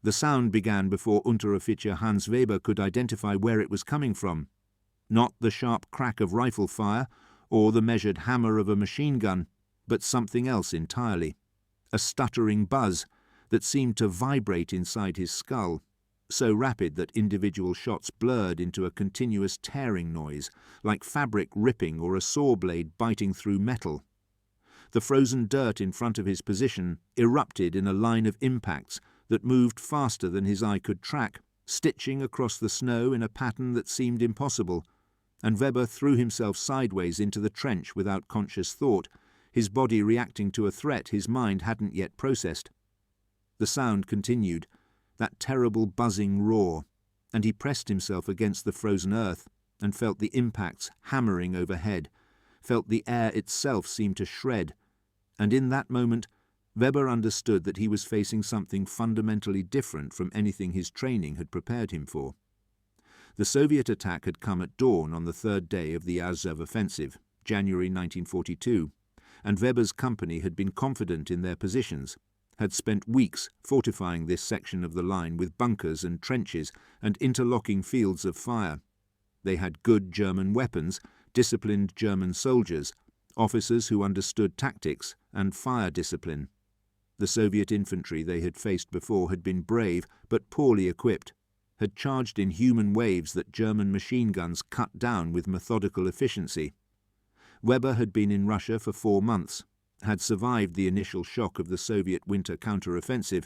The sound began before Unteroffizier Hans Weber could identify where it was coming from. Not the sharp crack of rifle fire or the measured hammer of a machine gun, but something else entirely. A stuttering buzz that seemed to vibrate inside his skull, so rapid that individual shots blurred into a continuous tearing noise, like fabric ripping or a saw blade biting through metal. The frozen dirt in front of his position erupted in a line of impacts that moved faster than his eye could track, stitching across the snow in a pattern that seemed impossible, and Weber threw himself sideways into the trench without conscious thought, his body reacting to a threat his mind hadn't yet processed. The sound continued, that terrible buzzing roar, and he pressed himself against the frozen earth and felt the impacts hammering overhead, felt the air itself seem to shred, and in that moment Weber understood that he was facing something fundamentally different from anything his training had prepared him for. The Soviet attack had come at dawn on the third day of the Azov offensive, January 1942, and Weber's company had been confident in their positions, had spent weeks fortifying this section of the line with bunkers and trenches and interlocking fields of fire. They had good German weapons, disciplined German soldiers, officers who understood tactics and fire discipline. The Soviet infantry they had faced before had been brave but poorly equipped, had charged in human waves that German machine guns cut down with methodical efficiency. Weber had been in Russia for 4 months, had survived the initial shock of the Soviet winter counteroffensive,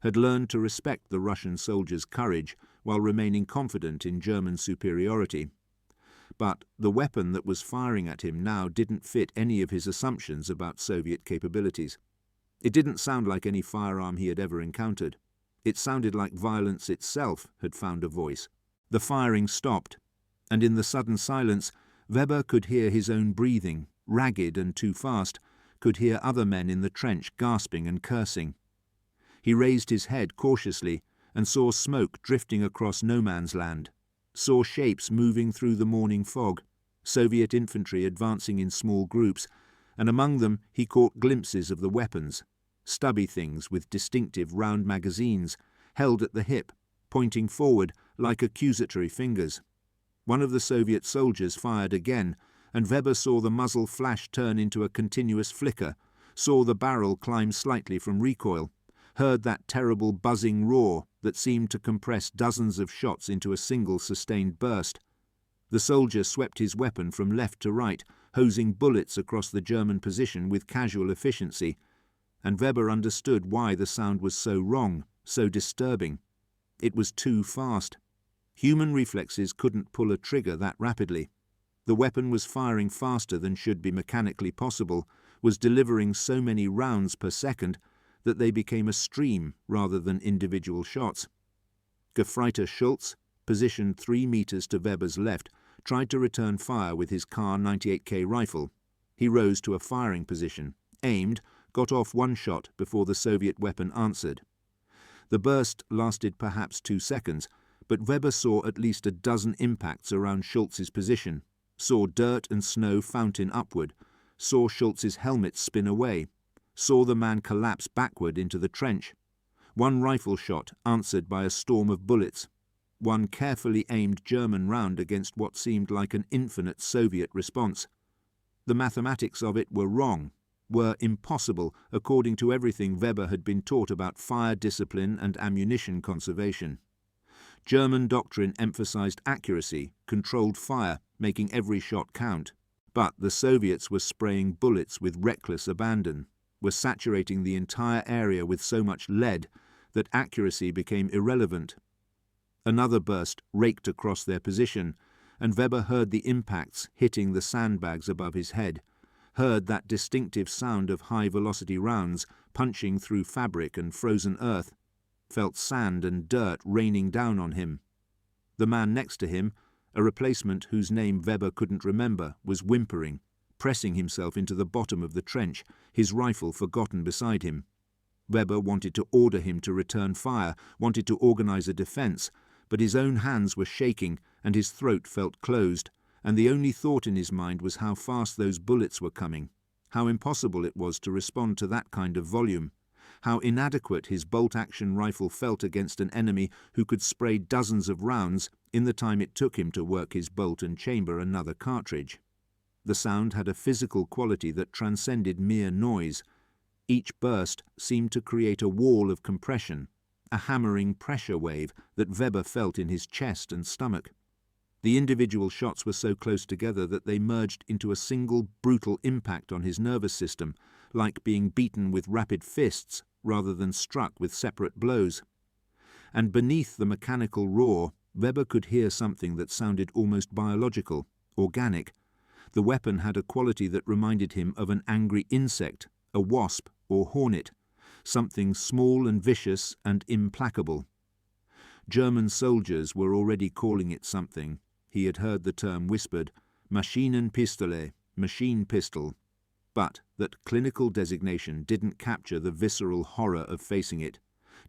had learned to respect the Russian soldiers' courage while remaining confident in German superiority. But the weapon that was firing at him now didn't fit any of his assumptions about Soviet capabilities. It didn't sound like any firearm he had ever encountered. It sounded like violence itself had found a voice. The firing stopped, and in the sudden silence, Weber could hear his own breathing, ragged and too fast, could hear other men in the trench gasping and cursing. He raised his head cautiously and saw smoke drifting across no man's land, saw shapes moving through the morning fog, Soviet infantry advancing in small groups, and among them he caught glimpses of the weapons, stubby things with distinctive round magazines, held at the hip, pointing forward like accusatory fingers. One of the Soviet soldiers fired again, and Weber saw the muzzle flash turn into a continuous flicker, saw the barrel climb slightly from recoil, heard that terrible buzzing roar that seemed to compress dozens of shots into a single sustained burst. The soldier swept his weapon from left to right, hosing bullets across the German position with casual efficiency, and Weber understood why the sound was so wrong, so disturbing. It was too fast. Human reflexes couldn't pull a trigger that rapidly. The weapon was firing faster than should be mechanically possible, was delivering so many rounds per second that they became a stream rather than individual shots. Gefreiter Schultz, positioned 3 meters to Weber's left, tried to return fire with his Kar 98K rifle. He rose to a firing position, aimed, got off 1 shot before the Soviet weapon answered. The burst lasted perhaps 2 seconds, but Weber saw at least a dozen impacts around Schultz's position, saw dirt and snow fountain upward, saw Schultz's helmet spin away, saw the man collapse backward into the trench. 1 rifle shot answered by a storm of bullets, 1 carefully aimed German round against what seemed like an infinite Soviet response. The mathematics of it were wrong, were impossible according to everything Weber had been taught about fire discipline and ammunition conservation. German doctrine emphasized accuracy, controlled fire, making every shot count. But the Soviets were spraying bullets with reckless abandon, were saturating the entire area with so much lead that accuracy became irrelevant. Another burst raked across their position, and Weber heard the impacts hitting the sandbags above his head, heard that distinctive sound of high-velocity rounds punching through fabric and frozen earth, felt sand and dirt raining down on him. The man next to him, a replacement whose name Weber couldn't remember, was whimpering, pressing himself into the bottom of the trench, his rifle forgotten beside him. Weber wanted to order him to return fire, wanted to organize a defense, but his own hands were shaking and his throat felt closed, and the only thought in his mind was how fast those bullets were coming, how impossible it was to respond to that kind of volume, how inadequate his bolt-action rifle felt against an enemy who could spray dozens of rounds in the time it took him to work his bolt and chamber another cartridge. The sound had a physical quality that transcended mere noise. Each burst seemed to create a wall of compression, a hammering pressure wave that Weber felt in his chest and stomach. The individual shots were so close together that they merged into a single brutal impact on his nervous system, like being beaten with rapid fists rather than struck with separate blows. And beneath the mechanical roar, Weber could hear something that sounded almost biological, organic. The weapon had a quality that reminded him of an angry insect, a wasp or hornet, something small and vicious and implacable. German soldiers were already calling it something. He had heard the term whispered, Maschinenpistole, machine pistol, but that clinical designation didn't capture the visceral horror of facing it,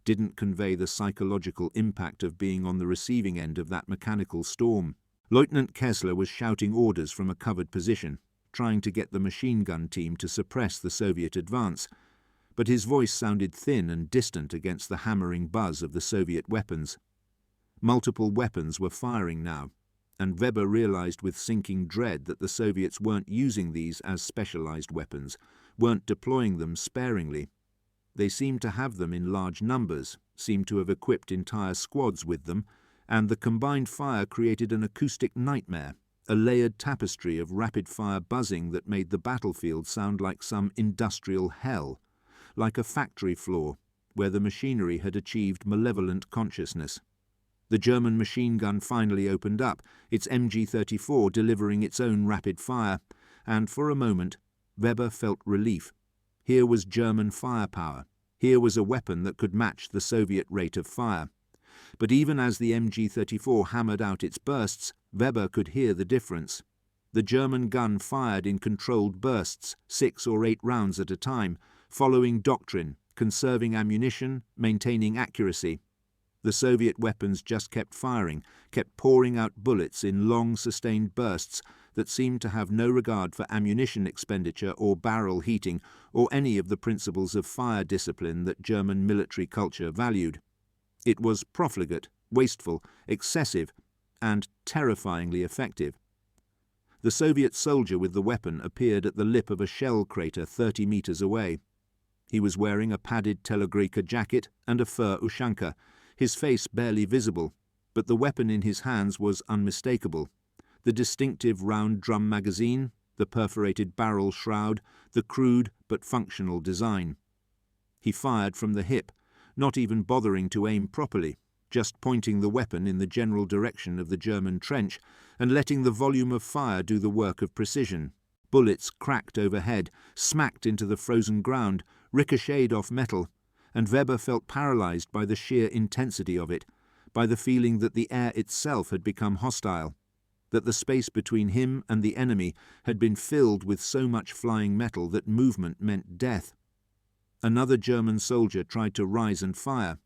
didn't convey the psychological impact of being on the receiving end of that mechanical storm. Lieutenant Kessler was shouting orders from a covered position, trying to get the machine gun team to suppress the Soviet advance, but his voice sounded thin and distant against the hammering buzz of the Soviet weapons. Multiple weapons were firing now, and Weber realized with sinking dread that the Soviets weren't using these as specialized weapons, weren't deploying them sparingly. They seemed to have them in large numbers, seemed to have equipped entire squads with them, and the combined fire created an acoustic nightmare, a layered tapestry of rapid-fire buzzing that made the battlefield sound like some industrial hell, like a factory floor where the machinery had achieved malevolent consciousness. The German machine gun finally opened up, its MG-34 delivering its own rapid fire, and for a moment Weber felt relief. Here was German firepower. Here was a weapon that could match the Soviet rate of fire. But even as the MG-34 hammered out its bursts, Weber could hear the difference. The German gun fired in controlled bursts, 6 or 8 rounds at a time, following doctrine, conserving ammunition, maintaining accuracy. The Soviet weapons just kept firing, kept pouring out bullets in long, sustained bursts that seemed to have no regard for ammunition expenditure or barrel heating or any of the principles of fire discipline that German military culture valued. It was profligate, wasteful, excessive, and terrifyingly effective. The Soviet soldier with the weapon appeared at the lip of a shell crater 30 meters away. He was wearing a padded Telegrika jacket and a fur ushanka, his face barely visible, but the weapon in his hands was unmistakable. The distinctive round drum magazine, the perforated barrel shroud, the crude but functional design. He fired from the hip, not even bothering to aim properly, just pointing the weapon in the general direction of the German trench and letting the volume of fire do the work of precision. Bullets cracked overhead, smacked into the frozen ground, ricocheted off metal, and Weber felt paralyzed by the sheer intensity of it, by the feeling that the air itself had become hostile, that the space between him and the enemy had been filled with so much flying metal that movement meant death. Another German soldier tried to rise and fire.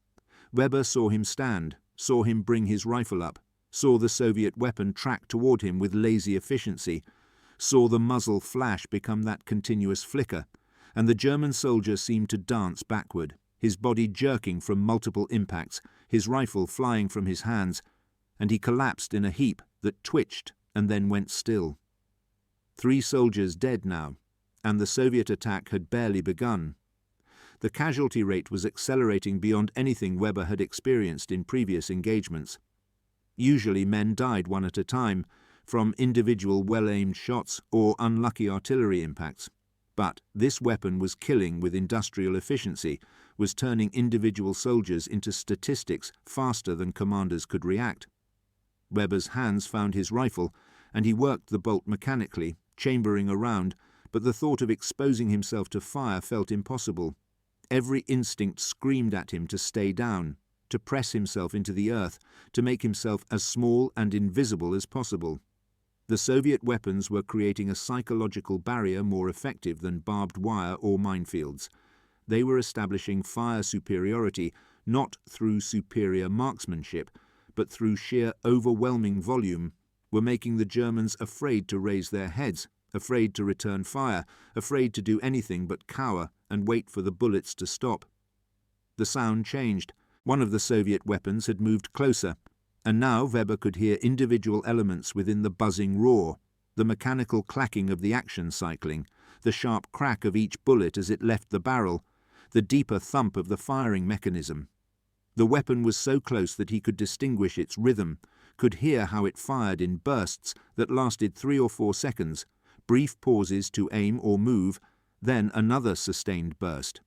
Weber saw him stand, saw him bring his rifle up, saw the Soviet weapon track toward him with lazy efficiency, saw the muzzle flash become that continuous flicker, and the German soldier seemed to dance backward, his body jerking from multiple impacts, his rifle flying from his hands, and he collapsed in a heap that twitched and then went still. 3 soldiers dead now, and the Soviet attack had barely begun. The casualty rate was accelerating beyond anything Weber had experienced in previous engagements. Usually men died one at a time, from individual well-aimed shots or unlucky artillery impacts. But this weapon was killing with industrial efficiency, was turning individual soldiers into statistics faster than commanders could react. Weber's hands found his rifle, and he worked the bolt mechanically, chambering around, but the thought of exposing himself to fire felt impossible. Every instinct screamed at him to stay down, to press himself into the earth, to make himself as small and invisible as possible. The Soviet weapons were creating a psychological barrier more effective than barbed wire or minefields. They were establishing fire superiority not through superior marksmanship, but through sheer overwhelming volume, were making the Germans afraid to raise their heads, afraid to return fire, afraid to do anything but cower and wait for the bullets to stop. The sound changed. One of the Soviet weapons had moved closer, and now Weber could hear individual elements within the buzzing roar, the mechanical clacking of the action cycling, the sharp crack of each bullet as it left the barrel, the deeper thump of the firing mechanism. The weapon was so close that he could distinguish its rhythm, could hear how it fired in bursts that lasted 3 or 4 seconds, brief pauses to aim or move, then another sustained burst.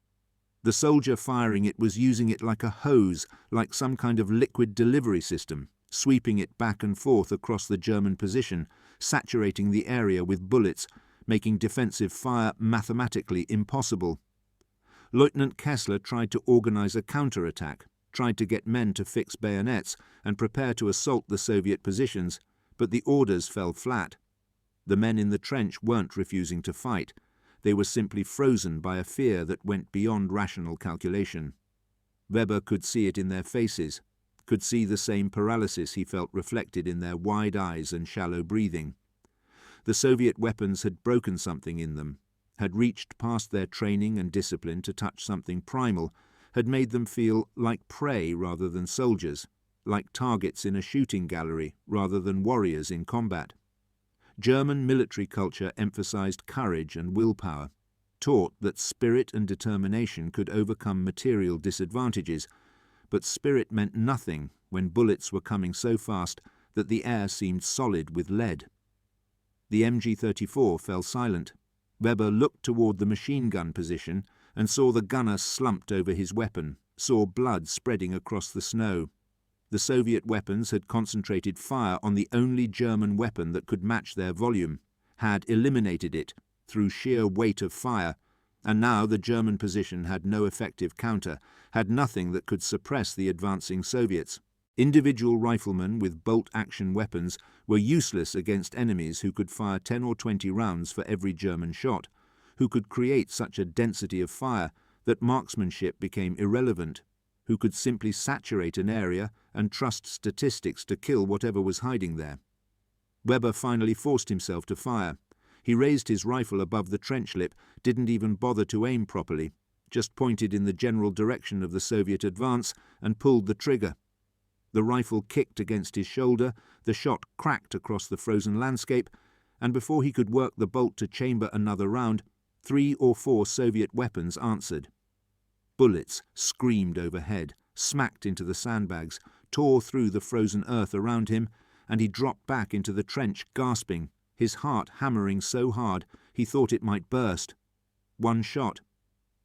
The soldier firing it was using it like a hose, like some kind of liquid delivery system, sweeping it back and forth across the German position, saturating the area with bullets, making defensive fire mathematically impossible. Lieutenant Kessler tried to organize a counterattack, tried to get men to fix bayonets and prepare to assault the Soviet positions, but the orders fell flat. The men in the trench weren't refusing to fight. They were simply frozen by a fear that went beyond rational calculation. Weber could see it in their faces, could see the same paralysis he felt reflected in their wide eyes and shallow breathing. The Soviet weapons had broken something in them, had reached past their training and discipline to touch something primal, had made them feel like prey rather than soldiers, like targets in a shooting gallery rather than warriors in combat. German military culture emphasized courage and willpower, taught that spirit and determination could overcome material disadvantages, but spirit meant nothing when bullets were coming so fast that the air seemed solid with lead. The MG-34 fell silent. Weber looked toward the machine gun position and saw the gunner slumped over his weapon, saw blood spreading across the snow. The Soviet weapons had concentrated fire on the only German weapon that could match their volume, had eliminated it through sheer weight of fire, and now the German position had no effective counter, had nothing that could suppress the advancing Soviets. Individual riflemen with bolt-action weapons were useless against enemies who could fire 10 or 20 rounds for every German shot, who could create such a density of fire that marksmanship became irrelevant, who could simply saturate an area and trust statistics to kill whatever was hiding there. Weber finally forced himself to fire. He raised his rifle above the trench lip, didn't even bother to aim properly, just pointed in the general direction of the Soviet advance and pulled the trigger. The rifle kicked against his shoulder, the shot cracked across the frozen landscape, and before he could work the bolt to chamber another round, 3 or 4 Soviet weapons answered. Bullets screamed overhead, smacked into the sandbags, tore through the frozen earth around him, and he dropped back into the trench, gasping, his heart hammering so hard he thought it might burst. 1 shot.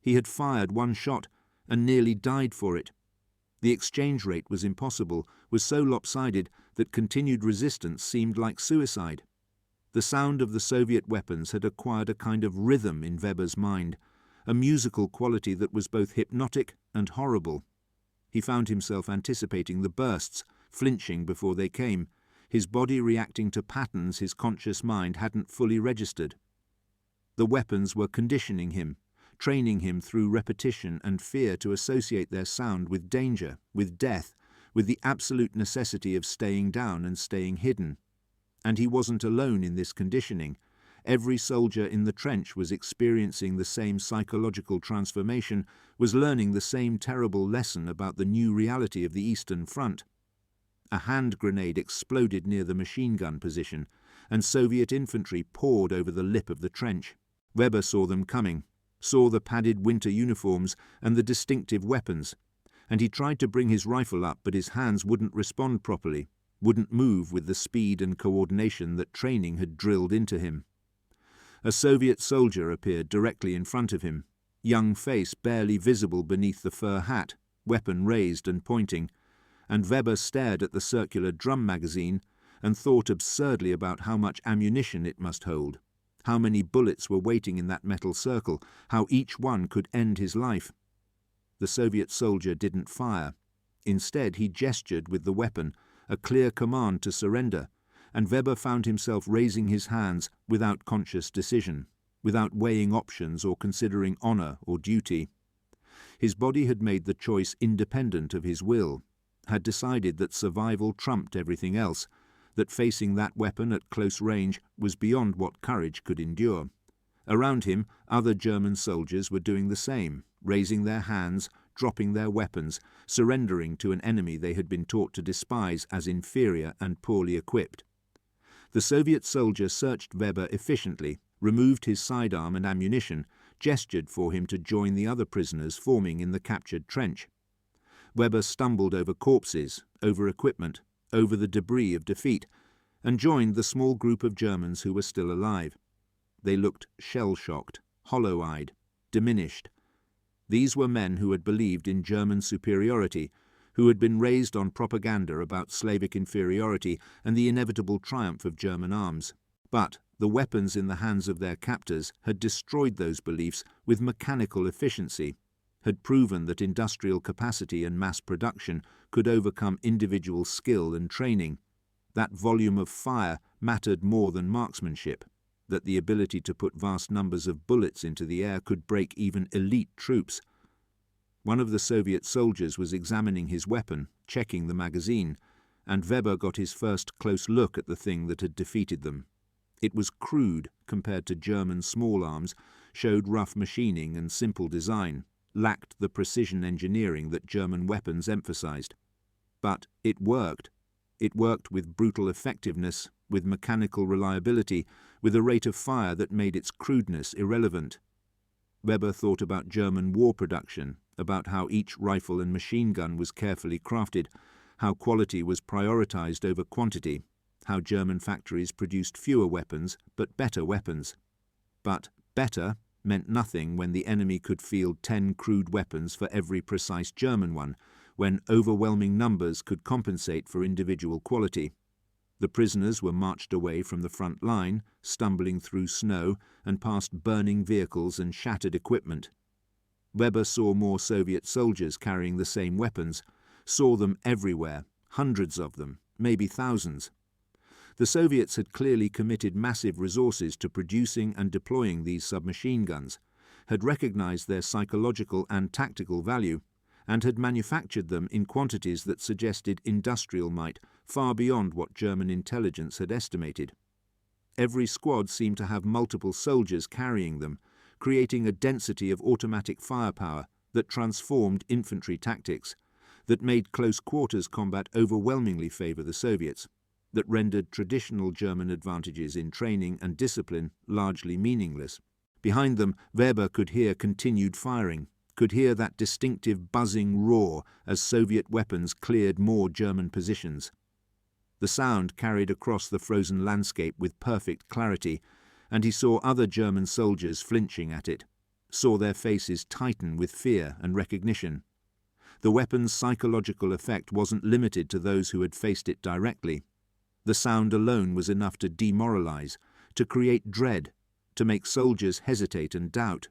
He had fired 1 shot and nearly died for it. The exchange rate was impossible, was so lopsided that continued resistance seemed like suicide. The sound of the Soviet weapons had acquired a kind of rhythm in Weber's mind, a musical quality that was both hypnotic and horrible. He found himself anticipating the bursts, flinching before they came, his body reacting to patterns his conscious mind hadn't fully registered. The weapons were conditioning him, training him through repetition and fear to associate their sound with danger, with death, with the absolute necessity of staying down and staying hidden. And he wasn't alone in this conditioning. Every soldier in the trench was experiencing the same psychological transformation, was learning the same terrible lesson about the new reality of the Eastern Front. A hand grenade exploded near the machine gun position, and Soviet infantry poured over the lip of the trench. Weber saw them coming, saw the padded winter uniforms and the distinctive weapons, and he tried to bring his rifle up, but his hands wouldn't respond properly, wouldn't move with the speed and coordination that training had drilled into him. A Soviet soldier appeared directly in front of him, young face barely visible beneath the fur hat, weapon raised and pointing, and Weber stared at the circular drum magazine and thought absurdly about how much ammunition it must hold, how many bullets were waiting in that metal circle, how each one could end his life. The Soviet soldier didn't fire. Instead, he gestured with the weapon, a clear command to surrender, and Weber found himself raising his hands without conscious decision, without weighing options or considering honor or duty. His body had made the choice independent of his will, had decided that survival trumped everything else, that facing that weapon at close range was beyond what courage could endure. Around him, other German soldiers were doing the same, raising their hands, dropping their weapons, surrendering to an enemy they had been taught to despise as inferior and poorly equipped. The Soviet soldier searched Weber efficiently, removed his sidearm and ammunition, gestured for him to join the other prisoners forming in the captured trench. Weber stumbled over corpses, over equipment, over the debris of defeat, and joined the small group of Germans who were still alive. They looked shell-shocked, hollow-eyed, diminished. These were men who had believed in German superiority, who had been raised on propaganda about Slavic inferiority and the inevitable triumph of German arms. But the weapons in the hands of their captors had destroyed those beliefs with mechanical efficiency, had proven that industrial capacity and mass production could overcome individual skill and training, that volume of fire mattered more than marksmanship, that the ability to put vast numbers of bullets into the air could break even elite troops. One of the Soviet soldiers was examining his weapon, checking the magazine, and Weber got his first close look at the thing that had defeated them. It was crude compared to German small arms, showed rough machining and simple design, lacked the precision engineering that German weapons emphasized. But it worked. It worked with brutal effectiveness, with mechanical reliability, with a rate of fire that made its crudeness irrelevant. Weber thought about German war production, about how each rifle and machine gun was carefully crafted, how quality was prioritized over quantity, how German factories produced fewer weapons but better weapons. But better meant nothing when the enemy could field 10 crude weapons for every precise German one, when overwhelming numbers could compensate for individual quality. The prisoners were marched away from the front line, stumbling through snow and past burning vehicles and shattered equipment. Weber saw more Soviet soldiers carrying the same weapons, saw them everywhere, hundreds of them, maybe thousands. The Soviets had clearly committed massive resources to producing and deploying these submachine guns, had recognized their psychological and tactical value, and had manufactured them in quantities that suggested industrial might far beyond what German intelligence had estimated. Every squad seemed to have multiple soldiers carrying them, creating a density of automatic firepower that transformed infantry tactics, that made close quarters combat overwhelmingly favor the Soviets, that rendered traditional German advantages in training and discipline largely meaningless. Behind them, Weber could hear continued firing, could hear that distinctive buzzing roar as Soviet weapons cleared more German positions. The sound carried across the frozen landscape with perfect clarity, and he saw other German soldiers flinching at it, saw their faces tighten with fear and recognition. The weapon's psychological effect wasn't limited to those who had faced it directly. The sound alone was enough to demoralize, to create dread, to make soldiers hesitate and doubt.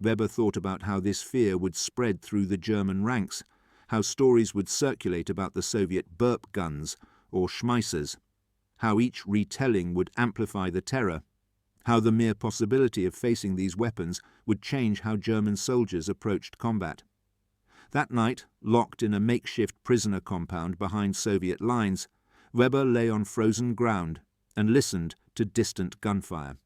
Weber thought about how this fear would spread through the German ranks, how stories would circulate about the Soviet burp guns or Schmeissers, how each retelling would amplify the terror, how the mere possibility of facing these weapons would change how German soldiers approached combat. That night, locked in a makeshift prisoner compound behind Soviet lines, Weber lay on frozen ground and listened to distant gunfire.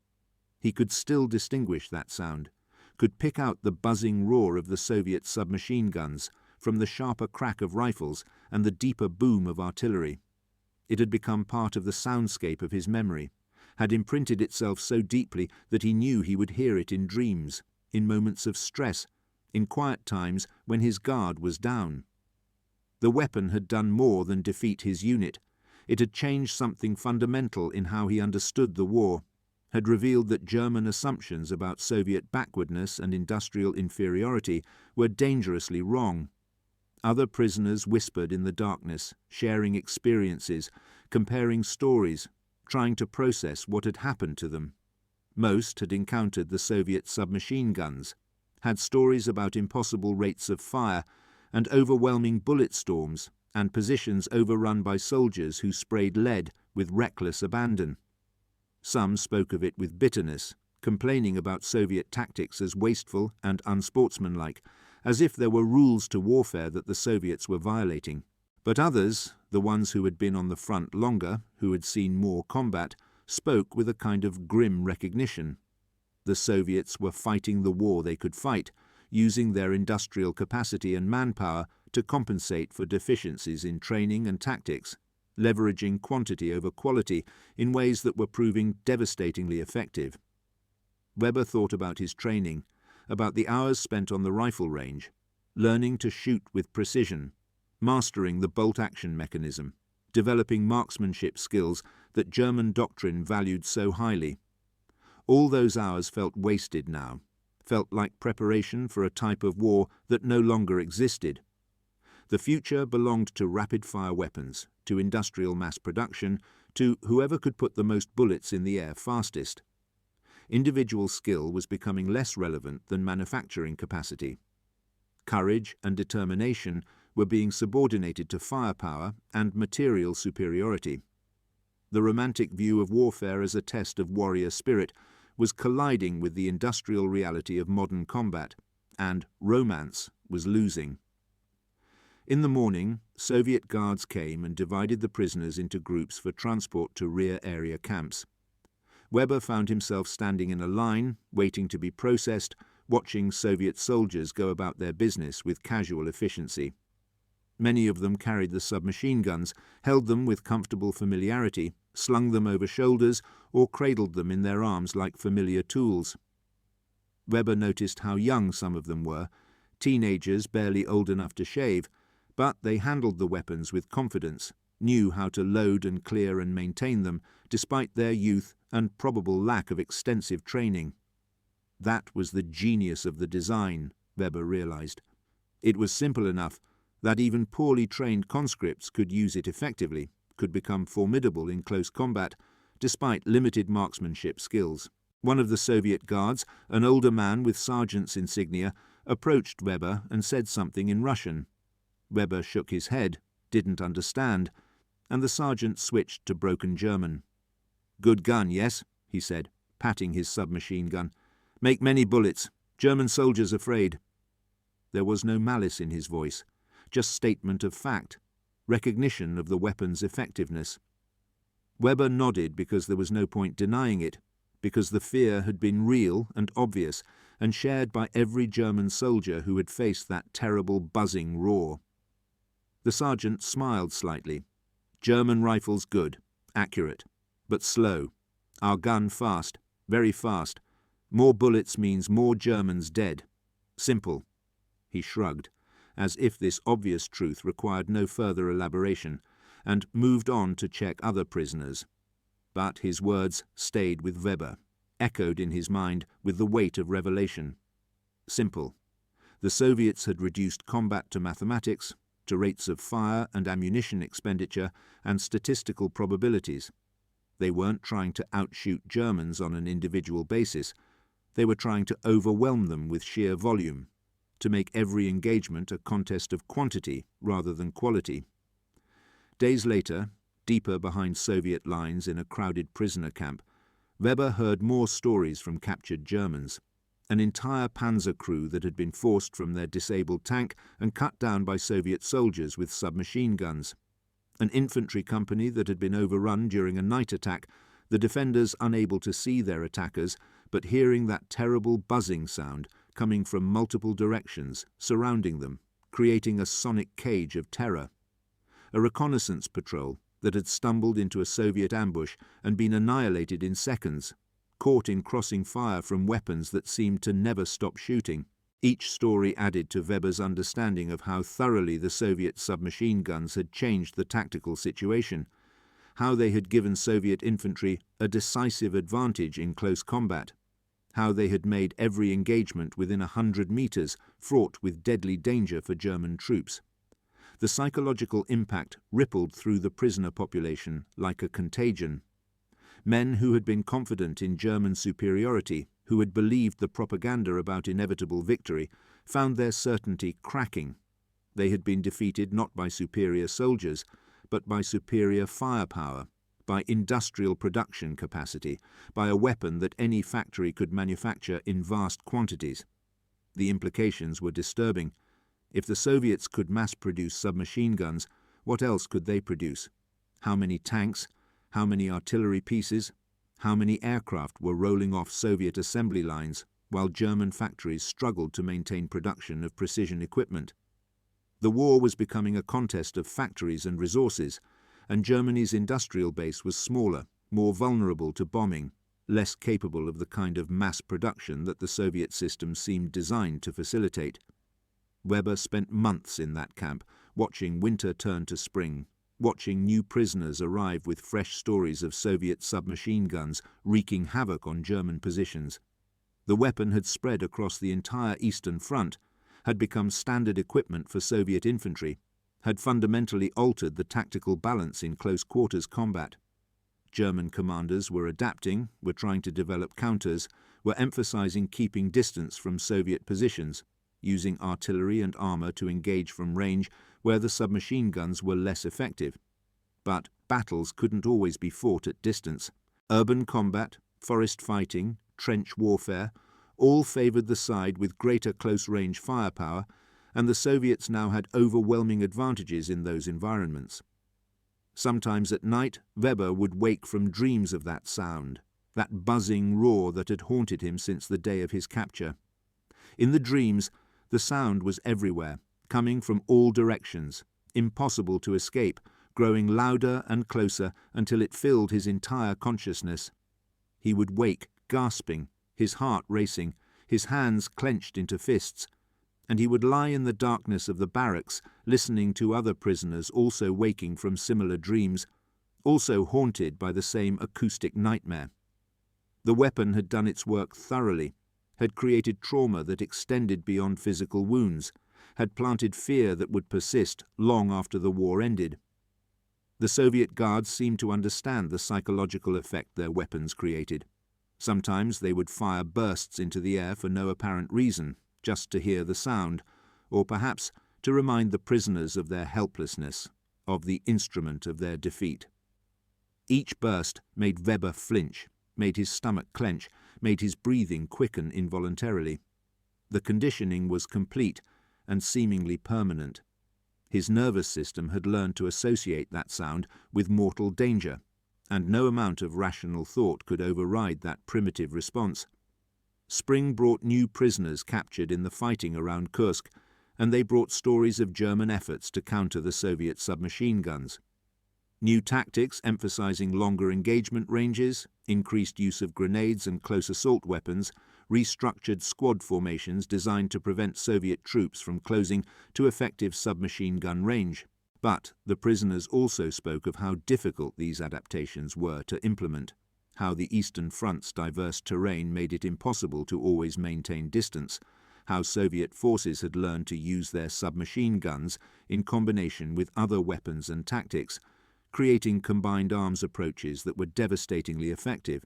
He could still distinguish that sound, could pick out the buzzing roar of the Soviet submachine guns from the sharper crack of rifles and the deeper boom of artillery. It had become part of the soundscape of his memory, had imprinted itself so deeply that he knew he would hear it in dreams, in moments of stress, in quiet times when his guard was down. The weapon had done more than defeat his unit. It had changed something fundamental in how he understood the war, had revealed that German assumptions about Soviet backwardness and industrial inferiority were dangerously wrong. Other prisoners whispered in the darkness, sharing experiences, comparing stories, trying to process what had happened to them. Most had encountered the Soviet submachine guns, had stories about impossible rates of fire and overwhelming bullet storms and positions overrun by soldiers who sprayed lead with reckless abandon. Some spoke of it with bitterness, complaining about Soviet tactics as wasteful and unsportsmanlike, as if there were rules to warfare that the Soviets were violating. But others, the ones who had been on the front longer, who had seen more combat, spoke with a kind of grim recognition. The Soviets were fighting the war they could fight, using their industrial capacity and manpower to compensate for deficiencies in training and tactics, leveraging quantity over quality in ways that were proving devastatingly effective. Weber thought about his training, about the hours spent on the rifle range, learning to shoot with precision, mastering the bolt-action mechanism, developing marksmanship skills that German doctrine valued so highly. All those hours felt wasted now, felt like preparation for a type of war that no longer existed. The future belonged to rapid-fire weapons, to industrial mass production, to whoever could put the most bullets in the air fastest. Individual skill was becoming less relevant than manufacturing capacity. Courage and determination were being subordinated to firepower and material superiority. The romantic view of warfare as a test of warrior spirit was colliding with the industrial reality of modern combat, and romance was losing. In the morning, Soviet guards came and divided the prisoners into groups for transport to rear area camps. Weber found himself standing in a line, waiting to be processed, watching Soviet soldiers go about their business with casual efficiency. Many of them carried the submachine guns, held them with comfortable familiarity, slung them over shoulders, or cradled them in their arms like familiar tools. Weber noticed how young some of them were, teenagers barely old enough to shave, but they handled the weapons with confidence, knew how to load and clear and maintain them, despite their youth and probable lack of extensive training. That was the genius of the design, Weber realized. It was simple enough that even poorly trained conscripts could use it effectively, could become formidable in close combat, despite limited marksmanship skills. One of the Soviet guards, an older man with sergeant's insignia, approached Weber and said something in Russian. Weber shook his head, didn't understand, and the sergeant switched to broken German. "Good gun, yes?" he said, patting his submachine gun. "Make many bullets. German soldiers afraid." There was no malice in his voice, just statement of fact, recognition of the weapon's effectiveness. Weber nodded because there was no point denying it, because the fear had been real and obvious and shared by every German soldier who had faced that terrible buzzing roar. The sergeant smiled slightly. "German rifles good, accurate, but slow. Our gun fast, very fast. More bullets means more Germans dead. Simple." He shrugged, as if this obvious truth required no further elaboration, and moved on to check other prisoners. But his words stayed with Weber, echoed in his mind with the weight of revelation. Simple. The Soviets had reduced combat to mathematics, to rates of fire and ammunition expenditure and statistical probabilities. They weren't trying to outshoot Germans on an individual basis. They were trying to overwhelm them with sheer volume, to make every engagement a contest of quantity rather than quality. Days later, deeper behind Soviet lines in a crowded prisoner camp, Weber heard more stories from captured Germans. An entire panzer crew that had been forced from their disabled tank and cut down by Soviet soldiers with submachine guns. An infantry company that had been overrun during a night attack, the defenders unable to see their attackers, but hearing that terrible buzzing sound coming from multiple directions, surrounding them, creating a sonic cage of terror. A reconnaissance patrol that had stumbled into a Soviet ambush and been annihilated in seconds, caught in crossing fire from weapons that seemed to never stop shooting. Each story added to Weber's understanding of how thoroughly the Soviet submachine guns had changed the tactical situation, how they had given Soviet infantry a decisive advantage in close combat, how they had made every engagement within 100 meters fraught with deadly danger for German troops. The psychological impact rippled through the prisoner population like a contagion. Men who had been confident in German superiority, who had believed the propaganda about inevitable victory, found their certainty cracking. They had been defeated not by superior soldiers, but by superior firepower, by industrial production capacity, by a weapon that any factory could manufacture in vast quantities. The implications were disturbing. If the Soviets could mass-produce submachine guns, what else could they produce? How many tanks? How many artillery pieces? How many aircraft were rolling off Soviet assembly lines, while German factories struggled to maintain production of precision equipment. The war was becoming a contest of factories and resources, and Germany's industrial base was smaller, more vulnerable to bombing, less capable of the kind of mass production that the Soviet system seemed designed to facilitate. Weber spent months in that camp, watching winter turn to spring, watching new prisoners arrive with fresh stories of Soviet submachine guns wreaking havoc on German positions. The weapon had spread across the entire Eastern Front, had become standard equipment for Soviet infantry, had fundamentally altered the tactical balance in close-quarters combat. German commanders were adapting, were trying to develop counters, were emphasizing keeping distance from Soviet positions, using artillery and armor to engage from range where the submachine guns were less effective. But battles couldn't always be fought at distance. Urban combat, forest fighting, trench warfare, all favored the side with greater close-range firepower, and the Soviets now had overwhelming advantages in those environments. Sometimes at night, Weber would wake from dreams of that sound, that buzzing roar that had haunted him since the day of his capture. In the dreams, the sound was everywhere, coming from all directions, impossible to escape, growing louder and closer until it filled his entire consciousness. He would wake, gasping, his heart racing, his hands clenched into fists, and he would lie in the darkness of the barracks, listening to other prisoners also waking from similar dreams, also haunted by the same acoustic nightmare. The weapon had done its work thoroughly, had created trauma that extended beyond physical wounds, had planted fear that would persist long after the war ended. The Soviet guards seemed to understand the psychological effect their weapons created. Sometimes they would fire bursts into the air for no apparent reason, just to hear the sound, or perhaps to remind the prisoners of their helplessness, of the instrument of their defeat. Each burst made Weber flinch, made his stomach clench, made his breathing quicken involuntarily. The conditioning was complete and seemingly permanent. His nervous system had learned to associate that sound with mortal danger, and no amount of rational thought could override that primitive response. Spring brought new prisoners captured in the fighting around Kursk, and they brought stories of German efforts to counter the Soviet submachine guns. New tactics emphasizing longer engagement ranges, increased use of grenades and close assault weapons, restructured squad formations designed to prevent Soviet troops from closing to effective submachine gun range. But the prisoners also spoke of how difficult these adaptations were to implement, how the Eastern Front's diverse terrain made it impossible to always maintain distance, how Soviet forces had learned to use their submachine guns in combination with other weapons and tactics, creating combined arms approaches that were devastatingly effective.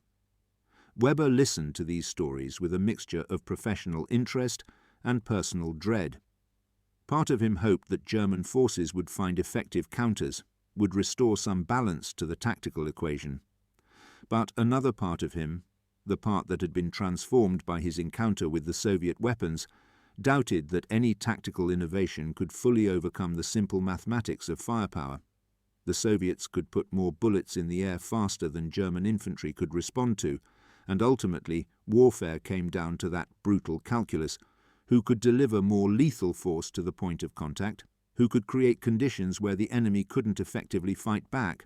Weber listened to these stories with a mixture of professional interest and personal dread. Part of him hoped that German forces would find effective counters, would restore some balance to the tactical equation. But another part of him, the part that had been transformed by his encounter with the Soviet weapons, doubted that any tactical innovation could fully overcome the simple mathematics of firepower. The Soviets could put more bullets in the air faster than German infantry could respond to, and ultimately warfare came down to that brutal calculus: who could deliver more lethal force to the point of contact, who could create conditions where the enemy couldn't effectively fight back.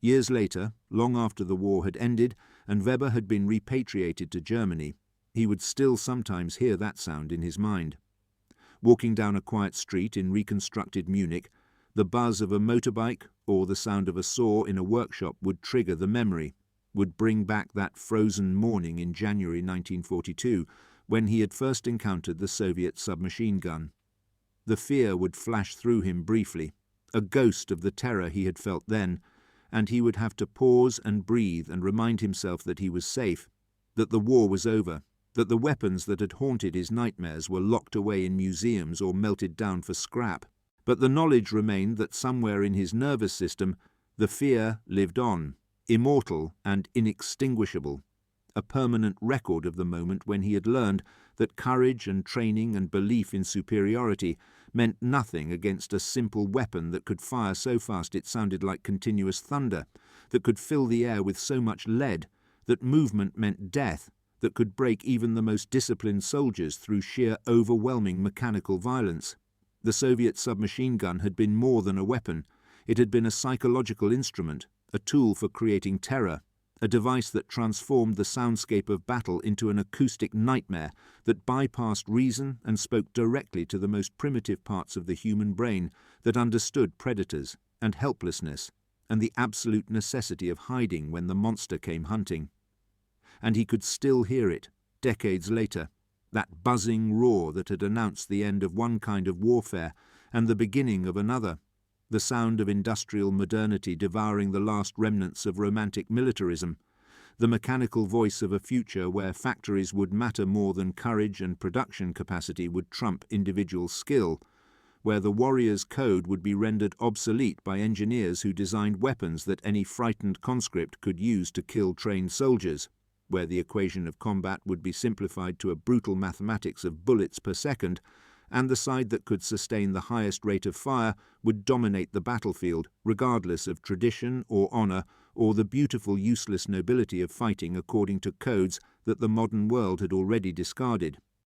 Years later, long after the war had ended and Weber had been repatriated to Germany, he would still sometimes hear that sound in his mind. Walking down a quiet street in reconstructed Munich, the buzz of a motorbike or the sound of a saw in a workshop would trigger the memory, would bring back that frozen morning in January 1942 when he had first encountered the Soviet submachine gun. The fear would flash through him briefly, a ghost of the terror he had felt then, and he would have to pause and breathe and remind himself that he was safe, that the war was over, that the weapons that had haunted his nightmares were locked away in museums or melted down for scrap. But the knowledge remained that somewhere in his nervous system the fear lived on, immortal and inextinguishable, a permanent record of the moment when he had learned that courage and training and belief in superiority meant nothing against a simple weapon that could fire so fast it sounded like continuous thunder, that could fill the air with so much lead, that movement meant death, that could break even the most disciplined soldiers through sheer overwhelming mechanical violence. The Soviet submachine gun had been more than a weapon. It had been a psychological instrument, a tool for creating terror, a device that transformed the soundscape of battle into an acoustic nightmare that bypassed reason and spoke directly to the most primitive parts of the human brain, that understood predators and helplessness and the absolute necessity of hiding when the monster came hunting. And he could still hear it, decades later, that buzzing roar that had announced the end of one kind of warfare and the beginning of another, the sound of industrial modernity devouring the last remnants of romantic militarism, the mechanical voice of a future where factories would matter more than courage and production capacity would trump individual skill, where the warrior's code would be rendered obsolete by engineers who designed weapons that any frightened conscript could use to kill trained soldiers, where the equation of combat would be simplified to a brutal mathematics of bullets per second, and the side that could sustain the highest rate of fire would dominate the battlefield, regardless of tradition or honor or the beautiful useless nobility of fighting according to codes that the modern world had already discarded.